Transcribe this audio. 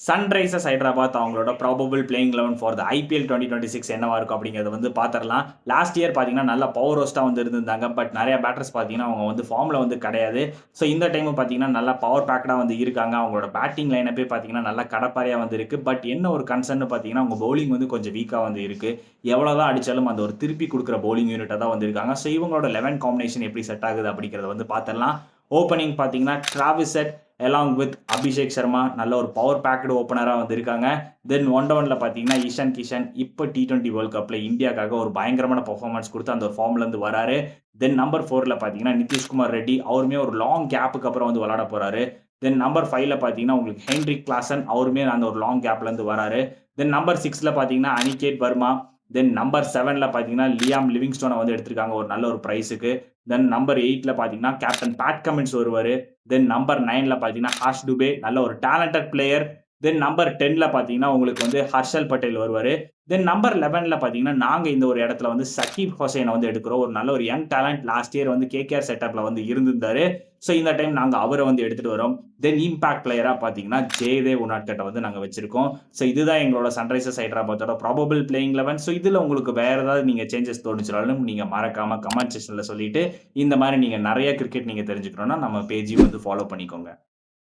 Sunrisers Hyderabad அவங்களோட probable playing 11 for the IPL 2026 என்னவா இருக்கும் அப்படிங்கிறத வந்து பார்த்துடலாம். லாஸ்ட் இயர் பார்த்தீங்கன்னா நல்ல பவர் ஹோஸ்ட்டாக வந்து இருந்திருந்தாங்க. பட் நிறைய பேட்டர்ஸ் பார்த்தீங்கன்னா அவங்க வந்து ஃபார்மில் வந்து கிடையாது. ஸோ இந்த டைம் பார்த்தீங்கன்னா நல்லா பவர் பேக்கடாக வந்து இருக்காங்க. அவங்களோட பேட்டிங் லைனப்பே பார்த்தீங்கன்னா நல்லா கடப்பாறையாக வந்து இருக்கு. பட் என்ன ஒரு கன்சர்ன் பார்த்தீங்கன்னா அவங்க பவுலிங் வந்து கொஞ்சம் வீக்காக வந்து இருக்கு. எவ்வளோதான் அடித்தாலும் அந்த ஒரு திருப்பி கொடுக்குற பவுலிங் யூனிட்டாக தான் வந்து இருக்காங்க. ஸோ இவங்களோட 11 காம்பினேஷன் எப்படி செட் ஆகுது அப்படிங்கிறத வந்து பார்த்துடலாம். ஓப்பனிங் பார்த்தீங்கன்னா Travis head along with Abhishek Sharma நல்ல ஒரு பவர் பேக்கடு ஓப்பனராக வந்திருக்காங்க. தென் ஒன் டவுனில் பார்த்தீங்கன்னா இஷான் கிஷன் இப்போ T20 வேர்ல்ட் கப்பில் இந்தியாவுக்காக ஒரு பயங்கரமான பர்ஃபார்மன்ஸ் கொடுத்து அந்த ஒரு ஃபார்ம்லேருந்து வராரு. தென் நம்பர் 4ல் பார்த்தீங்கன்னா நிதிஷ்குமார் ரெட்டி அவருமே ஒரு லாங் கேப்புக்கு அப்புறம் வந்து விளாட போகிறாரு. தென் நம்பர் 5ல் பார்த்தீங்கன்னா உங்களுக்கு ஹென்ரிக் கிளாசன் அவருமே அந்த ஒரு லாங் கேப்லேருந்து வராரு. தென் நம்பர் 6ல் பார்த்தீங்கன்னா அனிகேட் வர்மா. தென் நம்பர் 7ல் பார்த்தீங்கன்னா லியாம் லிவிங்ஸ்டோனை வந்து எடுத்திருக்காங்க ஒரு நல்ல ஒரு ப்ரைஸுக்கு. தென் நம்பர் 8ல் பார்த்தீங்கன்னா கேப்டன் பேட் கமின்ஸ் வருவார். தென் நம்பர் 9ல் பார்த்தீங்கன்னா ஹாஷ் டுபே நல்ல ஒரு டேலண்டட் பிளேயர். தென் நம்பர் 10ல் பார்த்தீங்கன்னா உங்களுக்கு வந்து ஹர்ஷல் பட்டேல் வருவார். தென் நம்பர் 11ல் பார்த்தீங்கன்னா நாங்கள் இந்த ஒரு இடத்துல வந்து சகீப் ஹுசைனை வந்து எடுக்கிறோம். ஒரு நல்ல ஒரு யங் டேலண்ட் லாஸ்ட் இயர் வந்து கேகேஆர் செட்டப்பில் வந்து இருந்திருந்தாரு. ஸோ இந்த டைம் நாங்கள் அவரை வந்து எடுத்துகிட்டு வரோம். தென் இம்பாக்ட் பிளேயராக பார்த்தீங்கன்னா ஜெயதேவ் உனாட்கட்டை வந்து நாங்கள் வச்சிருக்கோம். ஸோ இதுதான் எங்களோட சன்ரைசர்ஸ் ஹைதராபாத்தோட ப்ராபபிள் பிளேயிங் 11. ஸோ இதில் உங்களுக்கு வேறு ஏதாவது நீங்கள் சேஞ்சஸ் தோணுச்சுனாலும் நீங்கள் மறக்காமல் கமெண்ட் செக்ஷனில் சொல்லிட்டு இந்த மாதிரி நீங்கள் நிறைய கிரிக்கெட் நீங்கள் தெரிஞ்சுக்கணும்னா நம்ம பேஜையும் வந்து ஃபாலோ பண்ணிக்கோங்க.